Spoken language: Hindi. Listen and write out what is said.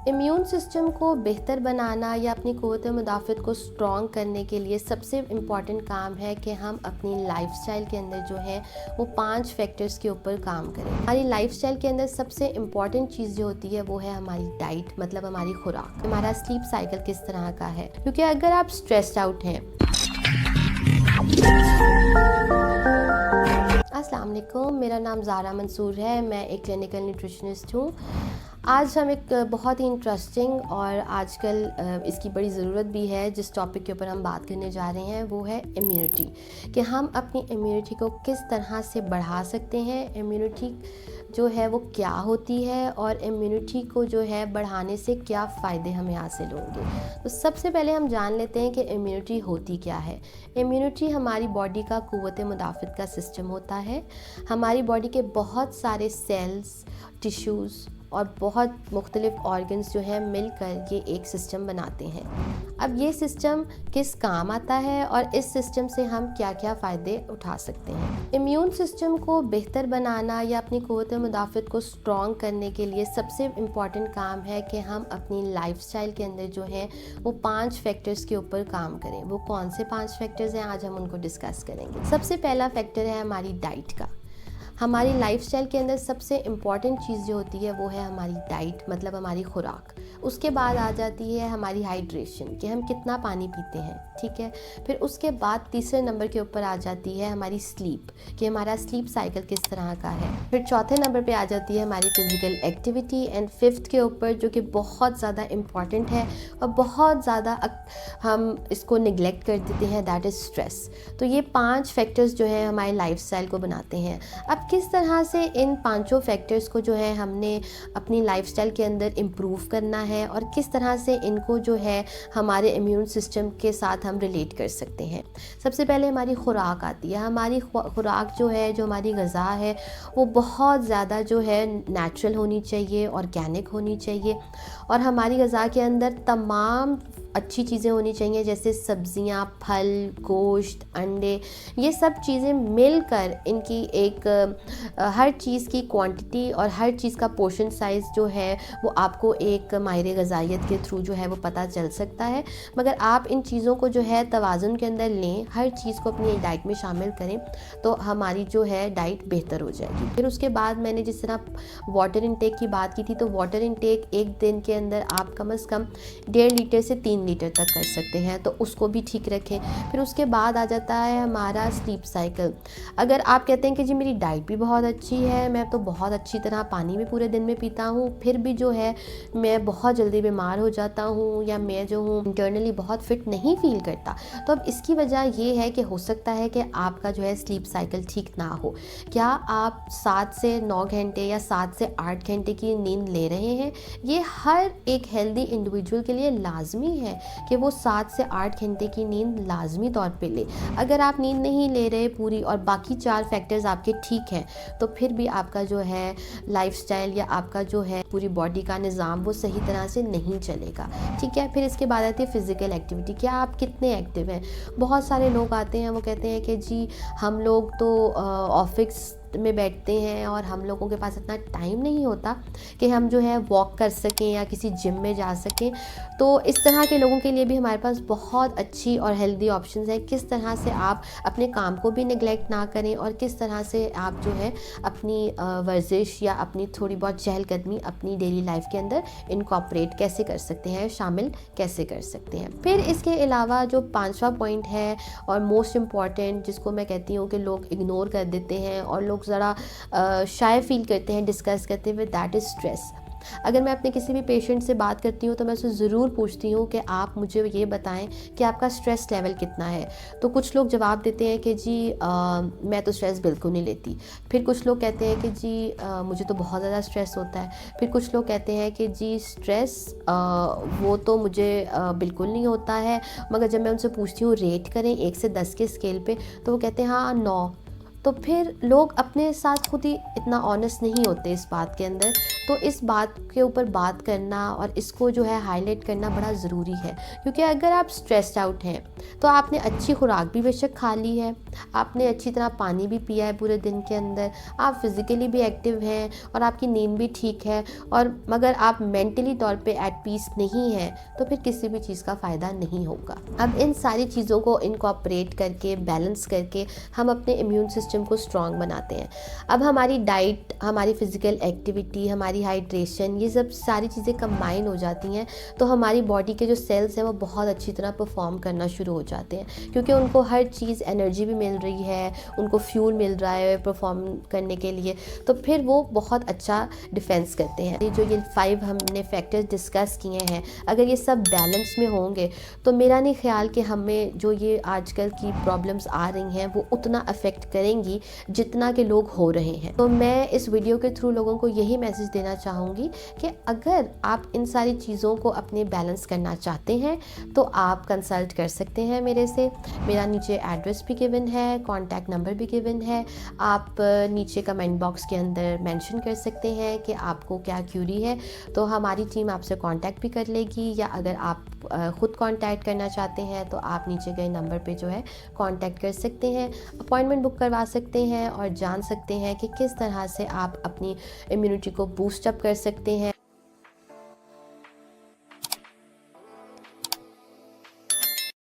इम्यून सिस्टम को बेहतर बनाना या अपनी क़ुव्वत मुदाफ़त को स्ट्रॉन्ग करने के लिए सबसे इम्पॉर्टेंट काम है कि हम अपनी लाइफस्टाइल के अंदर जो है वो 5 फैक्टर्स के ऊपर काम करें। हमारी लाइफस्टाइल के अंदर सबसे इम्पॉर्टेंट चीज़ जो होती है वो है हमारी डाइट, मतलब हमारी खुराक। हमारा स्लीप साइकिल किस तरह का है, क्योंकि अगर आप स्ट्रेस्ड आउट हैं। अस्सलाम वालेकुम, मेरा नाम ज़ारा मंसूर है, मैं एक क्लिनिकल न्यूट्रिशनिस्ट हूँ। आज हम एक बहुत ही इंटरेस्टिंग और आजकल इसकी बड़ी ज़रूरत भी है जिस टॉपिक के ऊपर हम बात करने जा रहे हैं वो है इम्यूनिटी, कि हम अपनी इम्यूनिटी को किस तरह से बढ़ा सकते हैं। इम्यूनिटी जो है वो क्या होती है और इम्यूनिटी को जो है बढ़ाने से क्या फ़ायदे हमें हासिल होंगे। तो सबसे पहले हम जान लेते हैं कि इम्यूनिटी होती क्या है। इम्यूनिटी हमारी बॉडी का क़ुव्वत मुदाफ़त का सिस्टम होता है। हमारी बॉडी के बहुत सारे सेल्स, टिश्यूज़ और बहुत मुख्तलिफ़ ऑर्गन्स जो हैं मिलकर ये एक सिस्टम बनाते हैं। अब ये सिस्टम किस काम आता है और इस सिस्टम से हम क्या क्या फ़ायदे उठा सकते हैं। इम्यून सिस्टम को बेहतर बनाना या अपनी क़ुव्वत मुदाफ़त को स्ट्रॉन्ग करने के लिए सबसे इम्पॉर्टेंट काम है कि हम अपनी लाइफस्टाइल के अंदर जो है वो 5 फैक्टर्स के ऊपर काम करें। वो कौन से 5 फैक्टर्स हैं, आज हम उनको डिस्कस करेंगे। सबसे पहला फैक्टर है हमारी डाइट का। हमारी लाइफस्टाइल के अंदर सबसे इम्पॉर्टेंट चीज़ जो होती है वो है हमारी डाइट, मतलब हमारी खुराक। उसके बाद आ जाती है हमारी हाइड्रेशन, कि हम कितना पानी पीते हैं, ठीक है। फिर उसके बाद तीसरे नंबर के ऊपर आ जाती है हमारी स्लीप, कि हमारा स्लीप साइकिल किस तरह का है। फिर चौथे नंबर पे आ जाती है हमारी फ़िज़िकल एक्टिविटी एंड फिफ्थ के ऊपर, जो कि बहुत ज़्यादा इम्पॉर्टेंट है और बहुत ज़्यादा हम इसको निगलेक्ट कर देते हैं, दैट इज़ स्ट्रेस। तो ये 5 फैक्टर्स जो है हमारी लाइफस्टाइल को बनाते हैं। अब किस तरह से इन 5 फैक्टर्स को जो है हमने अपनी लाइफस्टाइल के अंदर इम्प्रूव करना है और किस तरह से इनको जो है हमारे इम्यून सिस्टम के साथ हम रिलेट कर सकते हैं। सबसे पहले हमारी खुराक आती है। हमारी खुराक जो है, जो हमारी ग़िज़ा है, वो बहुत ज़्यादा जो है नेचुरल होनी चाहिए, ऑर्गेनिक होनी चाहिए और हमारी ग़िज़ा के अंदर तमाम अच्छी चीज़ें होनी चाहिए, जैसे सब्ज़ियाँ, फल, गोश्त, अंडे। ये सब चीज़ें मिलकर इनकी एक हर चीज़ की क्वांटिटी और हर चीज़ का पोर्शन साइज़ जो है वो आपको एक माहिर ग़िज़ाइयत के थ्रू जो है वो पता चल सकता है। मगर आप इन चीज़ों को जो है तवाज़ुन के अंदर लें, हर चीज़ को अपनी डाइट में शामिल करें, तो हमारी जो है डाइट बेहतर हो जाएगी। फिर उसके बाद मैंने जिस तरह वाटर इनटेक की बात की थी, तो वाटर इनटेक एक दिन के अंदर आप कम से कम 1.5 लीटर से 3 लीटर तक कर सकते हैं, तो उसको भी ठीक रखें। फिर उसके बाद आ जाता है हमारा स्लीप साइकिल। अगर आप कहते हैं कि जी मेरी डाइट भी बहुत अच्छी है, मैं तो बहुत अच्छी तरह पानी भी पूरे दिन में पीता हूँ, फिर भी जो है मैं बहुत जल्दी बीमार हो जाता हूँ या मैं जो हूँ इंटरनली बहुत फिट नहीं फील करता, तो अब इसकी वजह ये है कि हो सकता है कि आपका जो है स्लीप साइकिल ठीक ना हो। क्या आप 7 से 9 घंटे या 7 से 8 घंटे की नींद ले रहे हैं? ये हर एक हेल्दी इंडिविजुअल के लिए लाजमी है कि वो 7 से 8 घंटे की नींद लाजमी तौर पे ले। अगर आप नींद नहीं ले रहे पूरी और बाकी 4 फैक्टर्स आपके ठीक हैं, तो फिर भी आपका जो है लाइफस्टाइल या आपका जो है पूरी बॉडी का निज़ाम वो सही तरह से नहीं चलेगा, ठीक है। फिर इसके बाद आती है फ़िज़िकल एक्टिविटी, क्या आप कितने एक्टिव हैं। बहुत सारे लोग आते हैं, वो कहते हैं कि जी हम लोग तो ऑफिस में बैठते हैं और हम लोगों के पास इतना टाइम नहीं होता कि हम जो है वॉक कर सकें या किसी जिम में जा सकें। तो इस तरह के लोगों के लिए भी हमारे पास बहुत अच्छी और हेल्दी ऑप्शंस हैं, किस तरह से आप अपने काम को भी निगलेक्ट ना करें और किस तरह से आप जो है अपनी वर्जिश या अपनी थोड़ी बहुत चहलकदमी अपनी डेली लाइफ के अंदर इनकॉर्पोरेट कैसे कर सकते हैं, शामिल कैसे कर सकते हैं। फिर इसके अलावा जो 5वां पॉइंट है और मोस्ट इम्पॉर्टेंट, जिसको मैं कहती हूँ कि लोग इग्नोर कर देते हैं और लोग ज़रा शाय फील करते हैं डिस्कस करते हुए, दैट इज़ स्ट्रेस। अगर मैं अपने किसी भी पेशेंट से बात करती हूँ तो मैं उससे ज़रूर पूछती हूँ कि आप मुझे ये बताएं कि आपका स्ट्रेस लेवल कितना है। तो कुछ लोग जवाब देते हैं कि जी मैं तो स्ट्रेस बिल्कुल नहीं लेती। फिर कुछ लोग कहते हैं कि जी मुझे तो बहुत ज़्यादा स्ट्रेस होता है। फिर कुछ लोग कहते हैं कि जी स्ट्रेस वो तो मुझे बिल्कुल नहीं होता है। मगर जब मैं उनसे पूछती हूँ रेट करें 1 से 10 के स्केल पे, तो वो कहते हैं हाँ 9। तो फिर लोग अपने साथ खुद ही इतना ऑनेस्ट नहीं होते इस बात के अंदर, तो इस बात के ऊपर बात करना और इसको जो है हाईलाइट करना बड़ा ज़रूरी है, क्योंकि अगर आप स्ट्रेस्ड आउट हैं तो आपने अच्छी खुराक भी बेशक खा ली है, आपने अच्छी तरह पानी भी पिया है पूरे दिन के अंदर, आप फिज़िकली भी एक्टिव हैं और आपकी नींद भी ठीक है, और मगर आप मेंटली तौर पे एट पीस नहीं हैं, तो फिर किसी भी चीज़ का फ़ायदा नहीं होगा। अब इन सारी चीज़ों को इनकॉर्पोरेट करके, बैलेंस करके हम अपने इम्यून सिस्टम को स्ट्रॉन्ग बनाते हैं। अब हमारी डाइट, हमारी फ़िज़िकल एक्टिविटी, हमारी हाइड्रेशन, ये सब सारी चीज़ें कंबाइन हो जाती हैं, तो हमारी बॉडी के जो सेल्स हैं वो बहुत अच्छी तरह परफॉर्म करना शुरू हो जाते हैं, क्योंकि उनको हर चीज़, एनर्जी भी मिल रही है, उनको फ्यूल मिल रहा है परफॉर्म करने के लिए, तो फिर वो बहुत अच्छा डिफेंस करते हैं। ये 5 हमने फैक्टर्स डिस्कस किए हैं, अगर ये सब बैलेंस में होंगे तो मेरा नहीं ख्याल कि हमें जो ये आजकल की प्रॉब्लम्स आ रही हैं वो उतना अफेक्ट करेंगी जितना कि लोग हो रहे हैं। तो मैं इस वीडियो के थ्रू लोगों को यही मैसेज देना चाहूँगी कि अगर आप इन सारी चीज़ों को अपने बैलेंस करना चाहते हैं तो आप कंसल्ट कर सकते हैं मेरे से। मेरा नीचे एड्रेस भी गिवन है, कॉन्टैक्ट नंबर भी गिवन है, आप नीचे कमेंट बॉक्स के अंदर मेंशन कर सकते हैं कि आपको क्या क्यूरी है, तो हमारी टीम आपसे कांटेक्ट भी कर लेगी, या अगर आप ख़ुद कांटेक्ट करना चाहते हैं तो आप नीचे गए नंबर पे जो है कांटेक्ट कर सकते हैं, अपॉइंटमेंट बुक करवा सकते हैं और जान सकते हैं कि किस तरह से आप अपनी इम्यूनिटी को बूस्ट अप कर सकते हैं।